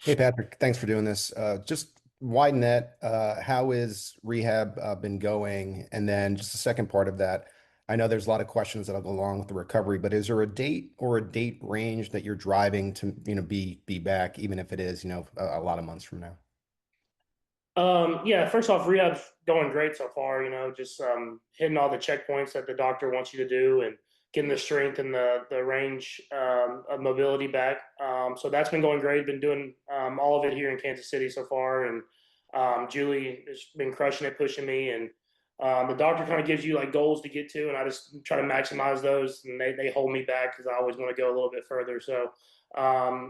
Hey Patrick, thanks for doing this. Just wide net, how is rehab been going? And then just the second part of that, I know there's a lot of questions that'll go along with the recovery, but is there a date or a date range that you're driving to, be back, even if it is, a lot of months from now? Yeah, first off, rehab's going great so far, just hitting all the checkpoints that the doctor wants you to do and getting the strength and the range of mobility back. So that's been going great. Been doing all of it here in Kansas City so far, and Julie has been crushing it, pushing me, and the doctor kind of gives you like goals to get to, and I just try to maximize those, and they hold me back because I always want to go a little bit further. So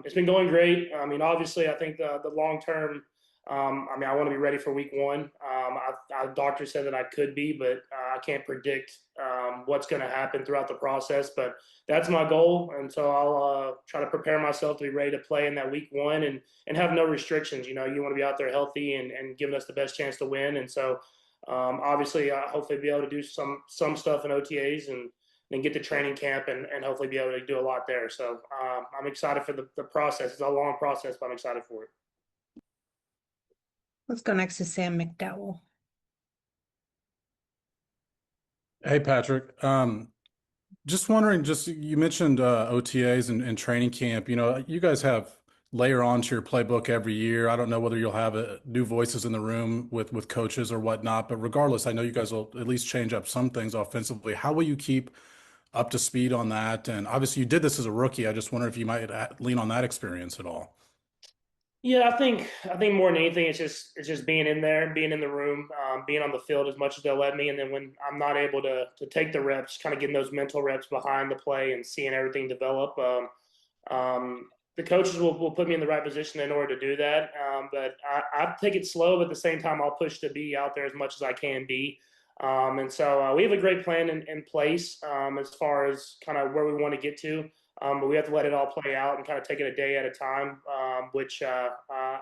it's been going great. I mean, obviously, I think the long term. I want to be ready for week one. Doctor said that I could be, but I can't predict what's going to happen throughout the process. But that's my goal, and so I'll try to prepare myself to be ready to play in that week one and have no restrictions. You want to be out there healthy and giving us the best chance to win. And so, obviously, hopefully, be able to do some stuff in OTAs and then get to training camp and hopefully be able to do a lot there. So I'm excited for the process. It's a long process, but I'm excited for it. Let's go next to Sam McDowell. Hey, Patrick. Just wondering, just you mentioned OTAs and training camp. You guys have layer on to your playbook every year. I don't know whether you'll have new voices in the room with coaches or whatnot, but regardless, I know you guys will at least change up some things offensively. How will you keep up to speed on that? And obviously, you did this as a rookie. I just wonder if you might lean on that experience at all. Yeah, I think more than anything, it's just being in there, being in the room, being on the field as much as they'll let me, and then when I'm not able to take the reps, kind of getting those mental reps behind the play and seeing everything develop. The coaches will put me in the right position in order to do that. But I take it slow, but at the same time, I'll push to be out there as much as I can be. And so we have a great plan in place as far as kind of where we want to get to. But we have to let it all play out and kind of take it a day at a time, which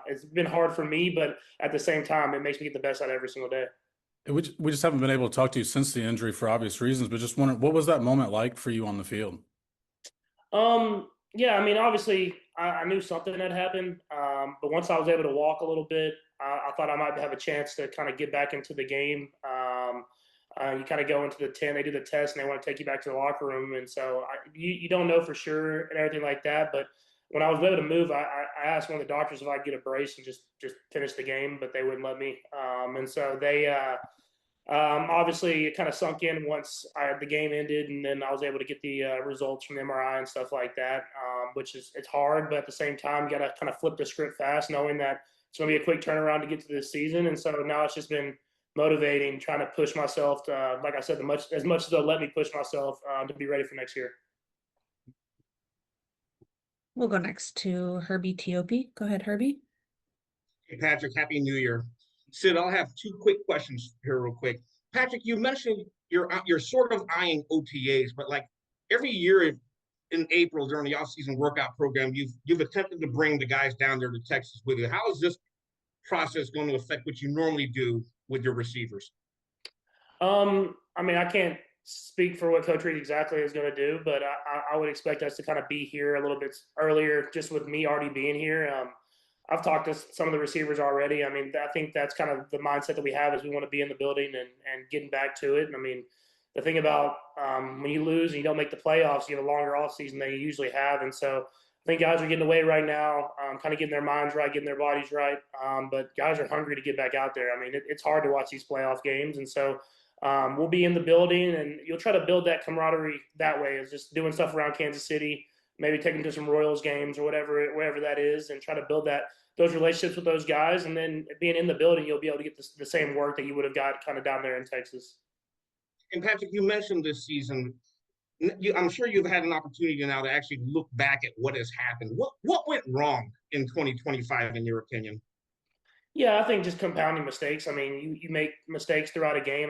it's been hard for me, but at the same time, it makes me get the best out every single day. We just haven't been able to talk to you since the injury for obvious reasons, but just wondering, what was that moment like for you on the field? Yeah, I mean, obviously, I knew something had happened, but once I was able to walk a little bit, I thought I might have a chance to kind of get back into the game. You kind of go into the tent, they do the test, and they want to take you back to the locker room, and so you don't know for sure and everything like that. But when I was able to move, I asked one of the doctors if I'd get a brace and just finish the game, but they wouldn't let me. And so they obviously, it kind of sunk in once the game ended, and then I was able to get the results from the MRI and stuff like that, which is it's hard, but at the same time, you got to kind of flip the script fast, knowing that it's going to be a quick turnaround to get to this season. And so now it's just been motivating, trying to push myself to, like I said, as much as they'll let me push myself to be ready for next year. We'll go next to Herbie Teope. Go ahead, Herbie. Hey, Patrick, Happy New Year. Sid, I'll have two quick questions here, real quick. Patrick, you mentioned you're sort of eyeing OTAs, but like every year in April during the offseason workout program, you've attempted to bring the guys down there to Texas with you. How is this process going to affect what you normally do with your receivers? I mean, I can't speak for what Coach Reed exactly is going to do, but I would expect us to kind of be here a little bit earlier, just with me already being here. I've talked to some of the receivers already. I mean, I think that's kind of the mindset that we have is we want to be in the building and getting back to it. And I mean, the thing about when you lose and you don't make the playoffs, you have a longer off season than you usually have. And so I think guys are getting away right now, kind of getting their minds right, getting their bodies right. But guys are hungry to get back out there. I mean, it's hard to watch these playoff games. And so we'll be in the building, and you'll try to build that camaraderie that way, is just doing stuff around Kansas City, maybe taking to some Royals games or wherever that is, and try to build those relationships with those guys. And then being in the building, you'll be able to get the same work that you would have got kind of down there in Texas. And Patrick, you mentioned this season. I'm sure you've had an opportunity now to actually look back at what has happened. What went wrong in 2025, in your opinion? Yeah, I think just compounding mistakes. I mean, you make mistakes throughout a game.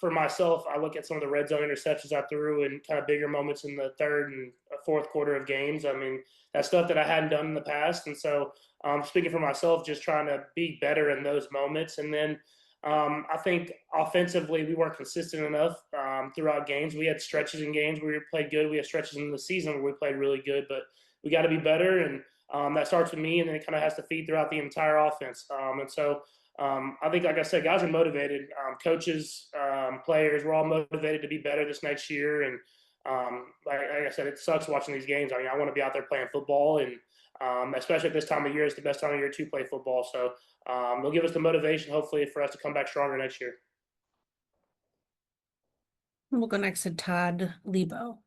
For myself, I look at some of the red zone interceptions I threw and kind of bigger moments in the third and fourth quarter of games. I mean, that's stuff that I hadn't done in the past. And so, speaking for myself, just trying to be better in those moments. And then I think offensively, we weren't consistent enough throughout games. We had stretches in games where we played good. We had stretches in the season where we played really good, but we got to be better. And that starts with me, and then it kind of has to feed throughout the entire offense. And so I think, like I said, guys are motivated. Coaches, players, we're all motivated to be better this next year. And like I said, it sucks watching these games. I mean, I want to be out there playing football, and especially at this time of year, it's the best time of year to play football. So they'll give us the motivation, hopefully, for us to come back stronger next year. We'll go next to Todd Lebo.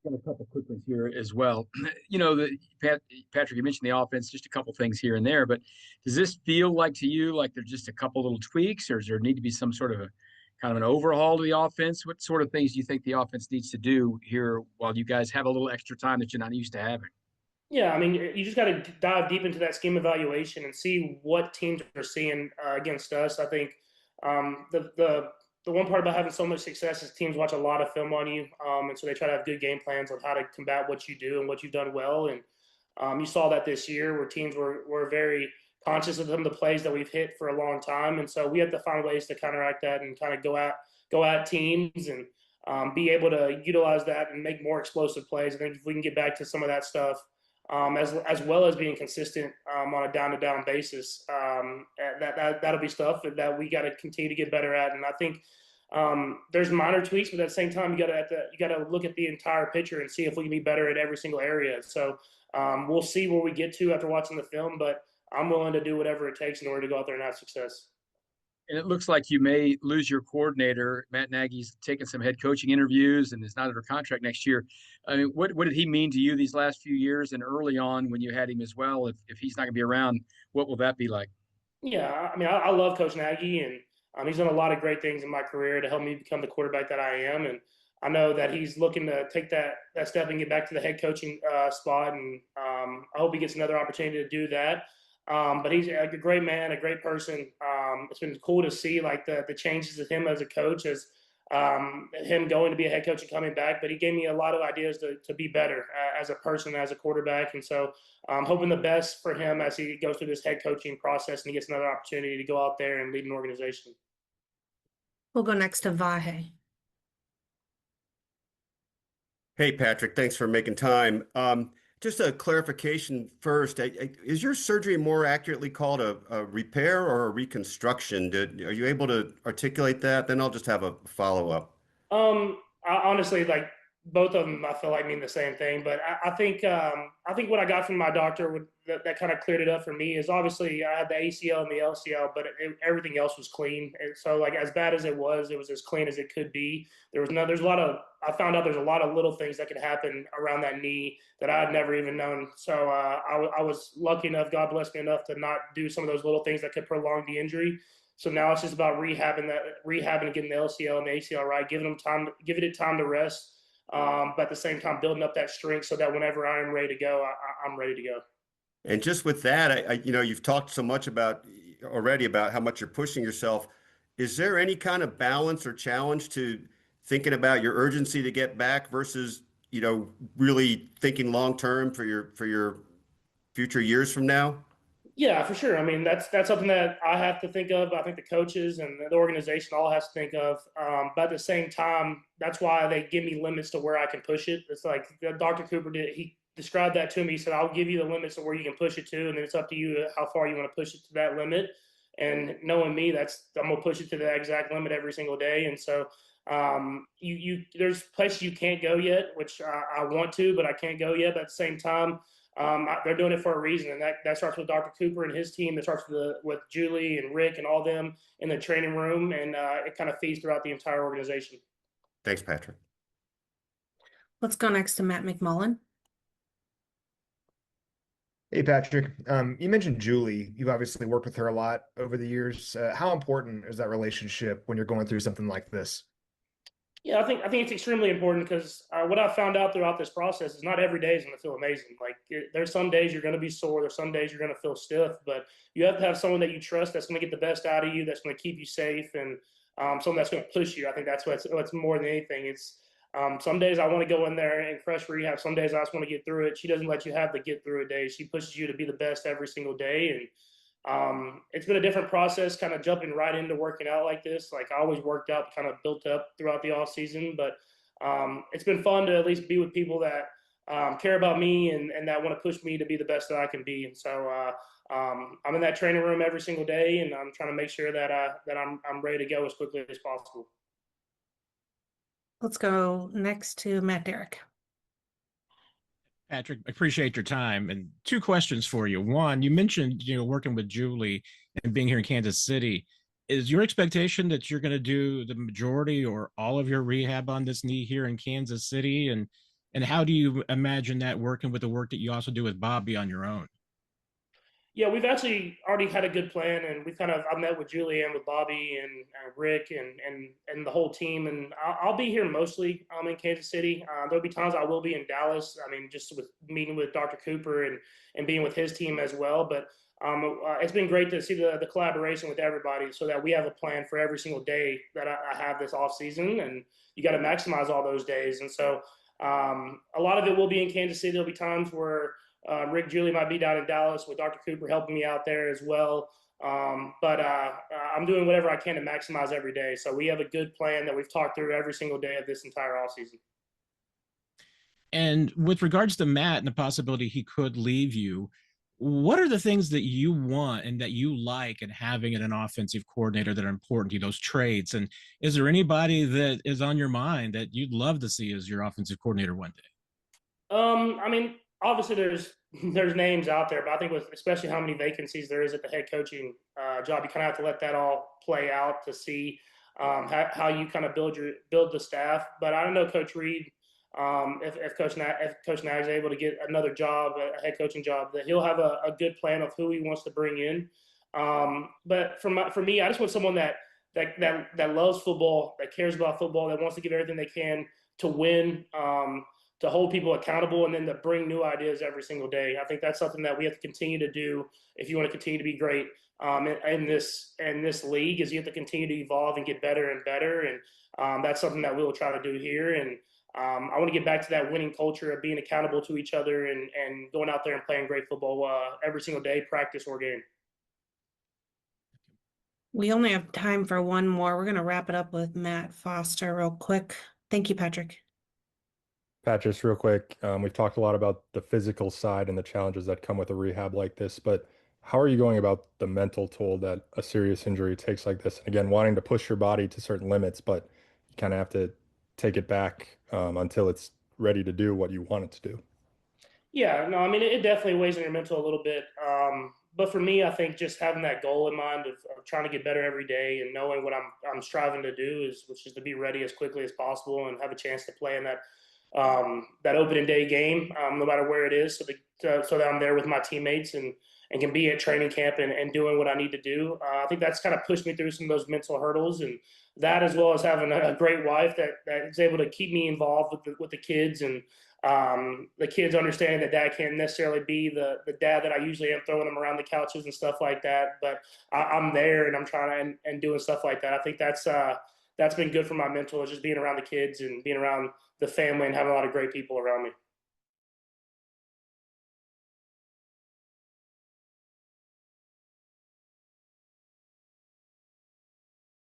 Got a couple quick ones here as well. You know, Patrick, you mentioned the offense, just a couple things here and there, but does this feel like to you like there's just a couple little tweaks, or does there need to be some sort of a kind of an overhaul to the offense? What sort of things do you think the offense needs to do here while you guys have a little extra time that you're not used to having? Yeah, I mean, you just got to dive deep into that scheme evaluation and see what teams are seeing against us. I think the one part about having so much success is teams watch a lot of film on you, and so they try to have good game plans on how to combat what you do and what you've done well. And you saw that this year, where teams were very conscious of some of the plays that we've hit for a long time, and so we have to find ways to counteract that and kind of go at teams and be able to utilize that and make more explosive plays. I think if we can get back to some of that stuff, as well as being consistent on a down to down basis. That'll be stuff that we got to continue to get better at. And I think there's minor tweaks, but at the same time, you got to look at the entire picture and see if we can be better at every single area. So we'll see where we get to after watching the film, but I'm willing to do whatever it takes in order to go out there and have success. And it looks like you may lose your coordinator. Matt Nagy's taken some head coaching interviews and is not under contract next year. I mean, what did he mean to you these last few years and early on when you had him as well? If he's not going to be around, what will that be like? Yeah, I mean, I love Coach Nagy, and he's done a lot of great things in my career to help me become the quarterback that I am. And I know that he's looking to take that step and get back to the head coaching spot. And I hope he gets another opportunity to do that. But he's a great man, a great person. It's been cool to see like the changes of him as a coach, as him going to be a head coach and coming back. But he gave me a lot of ideas to be better as a person, as a quarterback. And so I'm hoping the best for him as he goes through this head coaching process and he gets another opportunity to go out there and lead an organization. We'll go next to Vahe. Hey, Patrick, thanks for making time. Just a clarification first. Is your surgery more accurately called a repair or a reconstruction? Are you able to articulate that? Then I'll just have a follow-up. Honestly, like both of them, I feel like mean the same thing. But I think what I got from my doctor that kind of cleared it up for me is obviously I had the ACL and the LCL, but everything else was clean. And so, like as bad as it was as clean as it could be. There's a lot of I found out there's a lot of little things that could happen around that knee that I had never even known. So I was lucky enough, God blessed me enough to not do some of those little things that could prolong the injury. So now it's just about rehabbing and getting the LCL and the ACL right, giving it time to rest, but at the same time building up that strength so that whenever I am ready to go, I'm ready to go. And just with that, you've talked so much already about how much you're pushing yourself. Is there any kind of balance or challenge to thinking about your urgency to get back versus, really thinking long term for your future years from now? Yeah, for sure. I mean, that's something that I have to think of. I think the coaches and the organization all has to think of. But at the same time, that's why they give me limits to where I can push it. It's like Dr. Cooper did. He described that to me. He said, "I'll give you the limits of where you can push it to, and then it's up to you how far you want to push it to that limit." And knowing me, I'm gonna push it to the exact limit every single day. And so, there's places you can't go yet, which I want to, but I can't go yet. But at the same time. They're doing it for a reason, and that starts with Dr. Cooper and his team. That starts with Julie and Rick and all them in the training room, and it kind of feeds throughout the entire organization. Thanks, Patrick. Let's go next to Matt McMullen. Hey, Patrick. You mentioned Julie. You've obviously worked with her a lot over the years. How important is that relationship when you're going through something like this? Yeah, I think it's extremely important because what I found out throughout this process is not every day is going to feel amazing. Like there's some days you're going to be sore, there's some days you're going to feel stiff, but you have to have someone that you trust that's going to get the best out of you, that's going to keep you safe, and someone that's going to push you. I think that's what's more than anything. It's some days I want to go in there and crush rehab. Some days I just want to get through it. She doesn't let you have the get through it day. She pushes you to be the best every single day, and it's been a different process kind of jumping right into working out like this. Like I always worked out, kind of built up throughout the off season, but it's been fun to at least be with people that care about me and that want to push me to be the best that I can be. And so I'm in that training room every single day, and I'm trying to make sure that I'm ready to go as quickly as possible. Let's go next to Matt Derrick. Patrick, appreciate your time. And two questions for you. One, you mentioned, working with Julie and being here in Kansas City. Is your expectation that you're going to do the majority or all of your rehab on this knee here in Kansas City? And how do you imagine that working with the work that you also do with Bobby on your own? Yeah, we've actually already had a good plan, and I met with Julie and with Bobby and Rick and the whole team, and I'll be here mostly in Kansas City. There'll be times I will be in Dallas. I mean, just with meeting with Dr. Cooper and being with his team as well. But it's been great to see the collaboration with everybody, so that we have a plan for every single day that I have this off season, and you got to maximize all those days. And so a lot of it will be in Kansas City. There'll be times where Rick Julie might be down in Dallas with Dr. Cooper helping me out there as well. But I'm doing whatever I can to maximize every day. So we have a good plan that we've talked through every single day of this entire off season. And with regards to Matt and the possibility he could leave you, what are the things that you want and that you like in having an offensive coordinator that are important to you, those traits? And is there anybody that is on your mind that you'd love to see as your offensive coordinator one day? I mean, obviously there's names out there, but I think with especially how many vacancies there is at the head coaching job, you kind of have to let that all play out to see how you kind of build the staff. But I don't know, Coach Reed, if Coach Nagy is able to get another job, a head coaching job, that he'll have a good plan of who he wants to bring in. But for me, I just want someone that loves football, that cares about football, that wants to give everything they can to win. To hold people accountable, and then to bring new ideas every single day. I think that's something that we have to continue to do if you want to continue to be great in this league. Is you have to continue to evolve and get better and better, and that's something that we will try to do here. And I want to get back to that winning culture of being accountable to each other and going out there and playing great football every single day, practice or game. We only have time for one more. We're going to wrap it up with Matt Foster real quick. Thank you, Patrick. Pat, just real quick, we've talked a lot about the physical side and the challenges that come with a rehab like this, but how are you going about the mental toll that a serious injury takes like this? And again, wanting to push your body to certain limits, but you kind of have to take it back until it's ready to do what you want it to do. Yeah, no, I mean, it definitely weighs on your mental a little bit. But for me, I think just having that goal in mind of trying to get better every day and knowing what I'm striving to do which is to be ready as quickly as possible and have a chance to play in that opening day game, no matter where it is, so that I'm there with my teammates and can be at training camp and doing what I need to do. I think that's kind of pushed me through some of those mental hurdles, and that, as well as having a great wife that is able to keep me involved with the kids, and the kids understanding that dad can't necessarily be the dad that I usually am, throwing them around the couches and stuff like that. But I'm there and I'm trying and doing stuff like that. I think that's been good for my mental, is just being around the kids and being around the family and having a lot of great people around me.